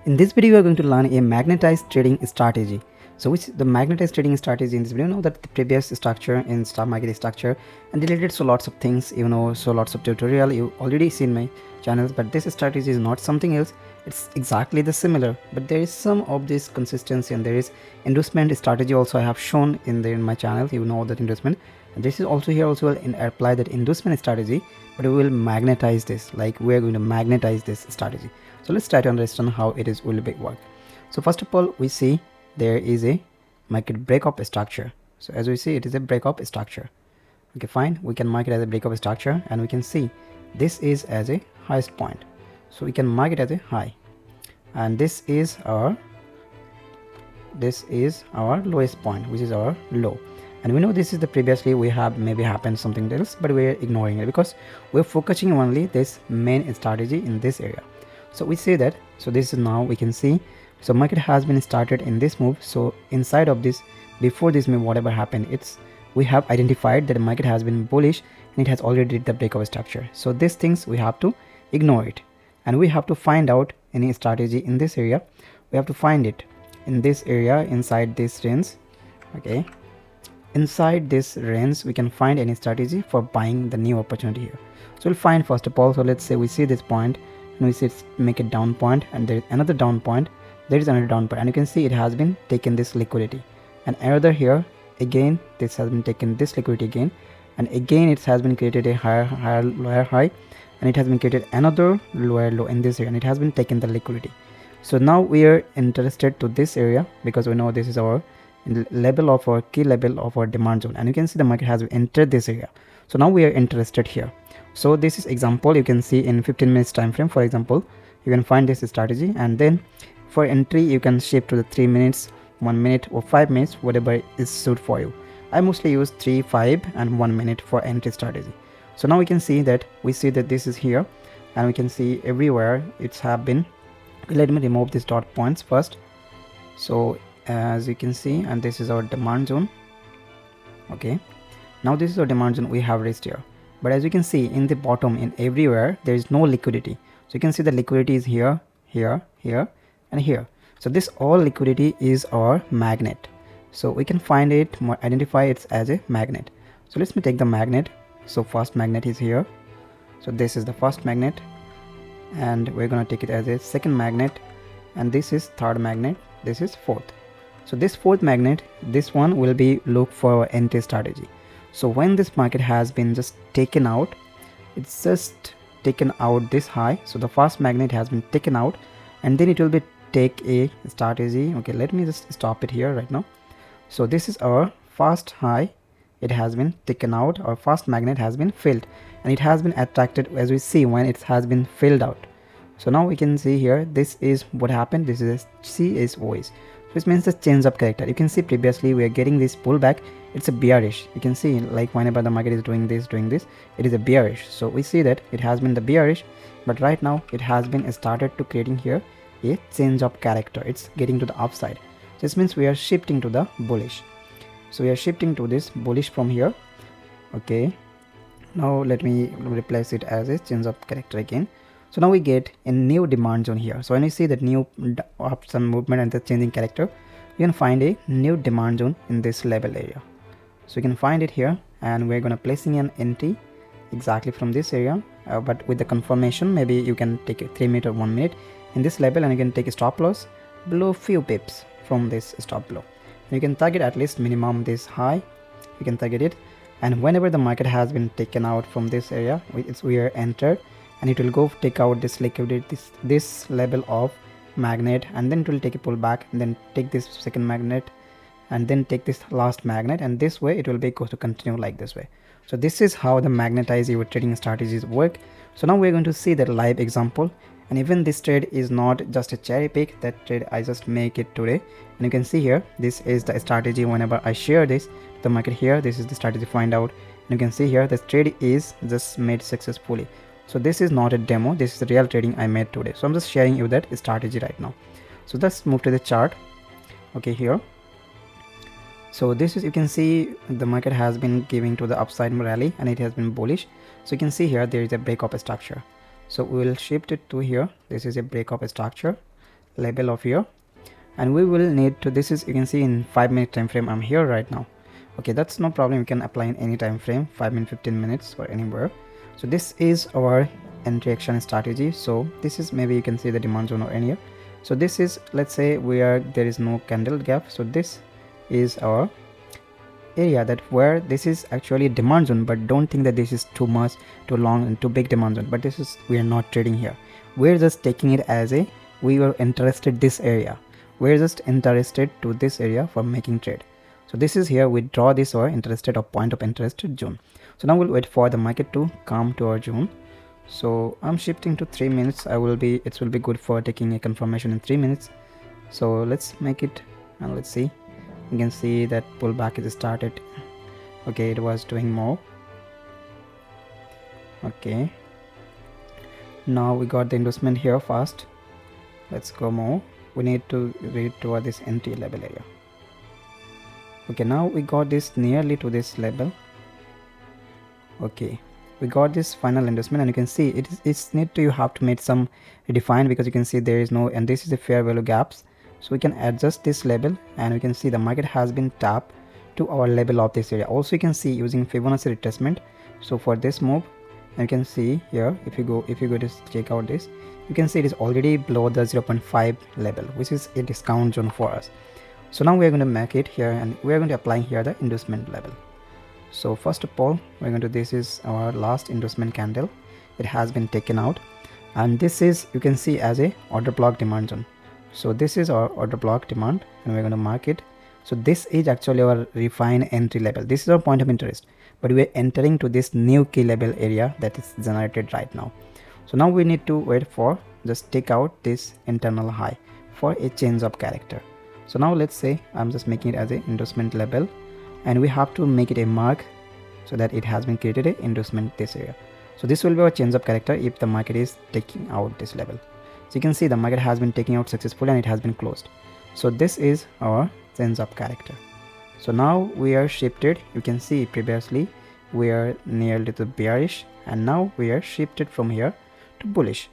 In this video, we are going to learn a magnetized trading strategy. So which the magnetized trading strategy in this video, you know that the previous structure in stock market structure and related so lots of things, so lots of tutorial you already seen my channels, but this strategy is not something else. It's exactly the similar, but there is some of this consistency and there is inducement strategy also I have shown in my channel. You know that inducement, and this is also here also will apply that inducement strategy, but we will magnetize this, like we are going to magnetize this strategy. So let's try to understand how it is will be work. So first of all, we see there is a market breakup structure. So as we see, it is a breakup structure. Okay, fine, we can mark it as a breakup structure, and we can see this is as a highest point, so we can mark it as a high, and this is our lowest point, which is our low. And we know this is the previously we have maybe happened something else, but we are ignoring it because we're focusing only this main strategy in this area. So we say that, so this is now we can see, so market has been started in this move. So inside of this, before this move, whatever happened, it's we have identified that the market has been bullish and it has already did the breakout structure. So these things we have to ignore it, and we have to find out any strategy in this area. We have to find it in this area inside this range. Okay, inside this range we can find any strategy for buying the new opportunity here. So we'll find first of all, so let's say we see this point and we see it's make a down point, and there is another down point, there is another down point, and you can see it has been taken this liquidity, and another here again this has been taken this liquidity again, and again it has been created a higher lower high, and it has been created another lower low in this area, and it has been taken the liquidity. So now we are interested to this area because we know this is our level of our key level of our demand zone, and you can see the market has entered this area. So now we are interested here. So this is example, you can see in 15 minutes time frame, for example, you can find this strategy, and then for entry you can shift to the 3 minutes, 1 minute or 5 minutes, whatever is suit for you. I mostly use 3, 5 and 1 minute for entry strategy. So now we can see that this is here, and we can see everywhere it's have been. Let me remove these dot points first. So as you can see, and this is our demand zone. Okay, now this is our demand zone we have reached here, but as you can see in the bottom, in everywhere there is no liquidity. So you can see the liquidity is here, here, here and here. So this all liquidity is our magnet, so we can find it, identify it as a magnet. So let's me take the magnet. So first magnet is here, so this is the first magnet, and we're gonna take it as a second magnet, and this is third magnet, this is fourth. So this fourth magnet, this one will be look for our entry strategy. So when this market has been just taken out, it's just taken out this high, so the first magnet has been taken out, and then it will be take a strategy. Okay, let me just stop it here right now. So this is our first high, it has been taken out, our first magnet has been filled, and it has been attracted as we see when it has been filled out. So now we can see here, this is what happened, this is a CSOS, which means the change of character. You can see previously we are getting this pullback, it's a bearish. You can see like whenever the market is doing this, it is a bearish. So we see that it has been the bearish, but right now it has been started to creating here a change of character, it's getting to the upside. This means we are shifting to the bullish. So we are shifting to this bullish from here. Okay, now let me replace it as a change of character again. So now we get a new demand zone here. So when you see that new some movement and the changing character, you can find a new demand zone in this level area. So you can find it here, and we're gonna placing an entry exactly from this area, but with the confirmation maybe you can take a 3 minute or 1 minute in this level, and you can take a stop loss below few pips from this stop low. You can target at least minimum this high, you can target it, and whenever the market has been taken out from this area, we are entered, and it will go take out this liquidity, this level of magnet, and then it will take a pullback, and then take this second magnet, and then take this last magnet, and this way it will be going to continue like this way. So this is how the magnetize your trading strategies work. So now we're going to see that live example, and even this trade is not just a cherry pick, that trade I just make it today, and you can see here this is the strategy. Whenever I share this the market here, this is the strategy find out, and you can see here the trade is just made successfully. So this is not a demo, this is the real trading I made today. So I'm just sharing you that strategy right now. So let's move to the chart. Okay, here, so this is, you can see the market has been giving to the upside rally, and it has been bullish. So you can see here there is a breakup structure. So we will shift it to here, this is a breakup structure, level of here, and we will need to, this is, you can see in 5-minute time frame I'm here right now. Okay, that's no problem, you can apply in any time frame, 5 minutes, 15 minutes, or anywhere. So this is our entry action strategy. So this is, maybe you can see the demand zone or any. So this is, let's say where there is no candle gap, so this is our area that where this is actually demand zone, but don't think that this is too much, too long and too big demand zone. But this is, we are not trading here, we're just taking it as a, we were interested this area, we're just interested to this area for making trade. So this is here, we draw this our interested or point of interest zone. So now we'll wait for the market to come to our zone. So I'm shifting to 3 minutes. It will be good for taking a confirmation in 3 minutes. So let's make it, and let's see. You can see that pullback is started. Okay, it was doing more. Okay, now we got the inducement here fast. Let's go more. We need to read toward this entry level area. Okay, now we got this nearly to this level. Okay, we got this final inducement, and you can see it's need to, you have to make some redefine, because you can see there is no, and this is the fair value gaps. So we can adjust this level, and we can see the market has been tapped to our level of this area. Also you can see using Fibonacci retracement. So for this move, you can see here, if you go to check out this, you can see it is already below the 0.5 level, which is a discount zone for us. So now we are going to make it here, and we are going to apply here the inducement level. So first of all, we're going to, this is our last inducement candle, it has been taken out, and this is, you can see as a order block demand zone. So this is our order block demand, and we're going to mark it. So this is actually our refined entry level, this is our point of interest, but we're entering to this new key level area that is generated right now. So now we need to wait for, just take out this internal high for a change of character. So now let's say I'm just making it as a inducement level, and we have to make it a mark so that it has been created a inducement this area. So this will be our change of character if the market is taking out this level. So you can see the market has been taking out successfully, and it has been closed. So this is our change of character. So now we are shifted, you can see previously we are nearly to bearish, and now we are shifted from here to bullish.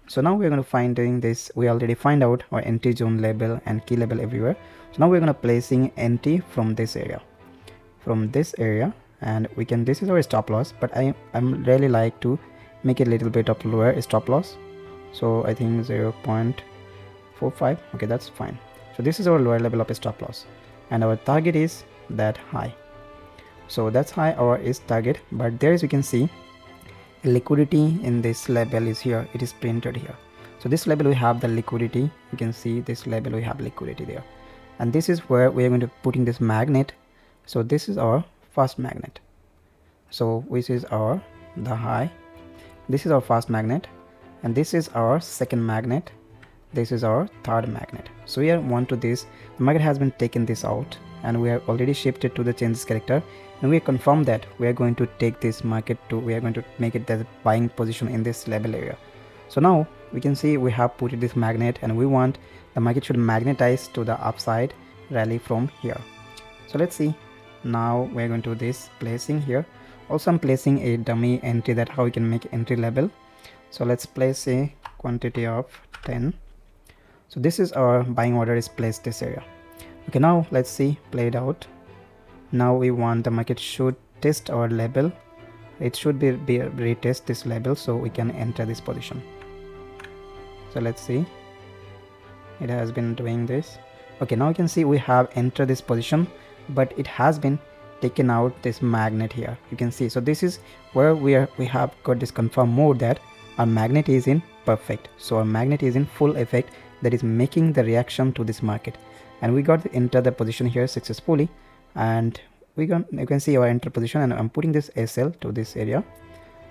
So now we're going to find doing this, we already find out our entry zone level and key level everywhere. So now we're going to placing entry from this area, and we can, this is our stop loss, but I'm really like to make it a little bit of lower stop loss. So I think 0.45. okay, that's fine. So this is our lower level of stop loss, and our target is that high. So that's high our is target, but there is, you can see liquidity in this level is here, it is printed here. So this level we have the liquidity, you can see this level we have liquidity there, and this is where we are going to putting this magnet. So this is our first magnet, so which is our the high, this is our first magnet, and this is our second magnet, this is our third magnet. So we are one to this, the market has been taken this out, and we are already shifted to the changes character, and we confirm that we are going to take this market to, we are going to make it the buying position in this level area. So now we can see we have put this magnet, and we want the market should magnetize to the upside rally from here. So let's see, now we're going to this placing here. Also I'm placing a dummy entry, that how we can make entry level. So let's place a quantity of 10. So this is our buying order is placed this area. Okay, now let's see played out. Now we want the market should test our level, it should be retest this level, so we can enter this position. So let's see, it has been doing this. Okay, now you can see we have entered this position, but it has been taken out this magnet here, you can see. So this is where we have got this confirm mode that our magnet is in perfect. So our magnet is in full effect, that is making the reaction to this market, and we got to enter the position here successfully, and you can see our enter position, and I'm putting this SL to this area,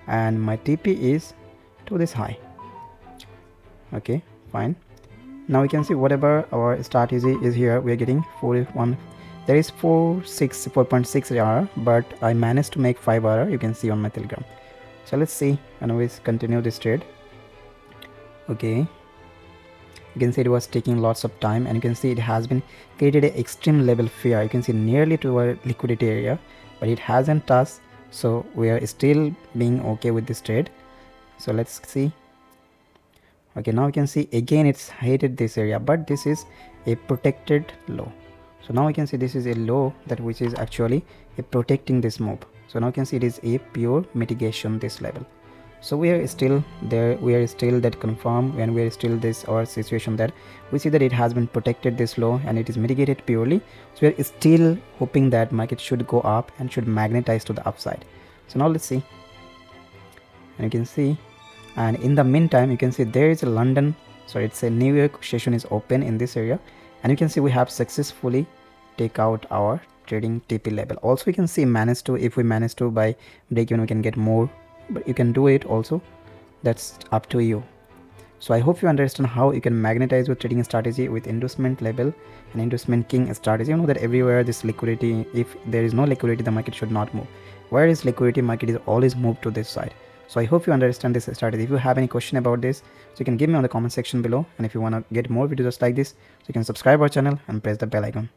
and my TP is to this high. Okay, fine. Now we can see whatever our strategy is here, we are getting 41, there is 4.6 error, but I managed to make 5 error, you can see on my Telegram. So let's see, and we continue this trade. Okay, you can see it was taking lots of time, and you can see it has been created an extreme level fear, you can see nearly to our liquidity area, but it hasn't touched. So we are still being okay with this trade. So let's see. Okay, now you can see again it's hated this area, but this is a protected low. So now you can see this is a low that which is actually a protecting this move. So now you can see it is a pure mitigation this level. So we are still there, we are still that confirm, and we are still this our situation that we see that it has been protected this low and it is mitigated purely. So we are still hoping that market should go up and should magnetize to the upside. So now let's see, and you can see, and in the meantime you can see there is a London, sorry, it's a New York session is open in this area, and you can see we have successfully take out our trading TP level. Also you can see manage to, if we manage to by break even we can get more, but you can do it also, that's up to you. So I hope you understand how you can magnetize your trading strategy with inducement level and inducement king strategy. You know that everywhere this liquidity, if there is no liquidity the market should not move. Where is liquidity, market is always moved to this side. So I hope you understand this strategy. If you have any question about this, so you can give me on the comment section below, and if you want to get more videos just like this, so you can subscribe our channel and press the bell icon.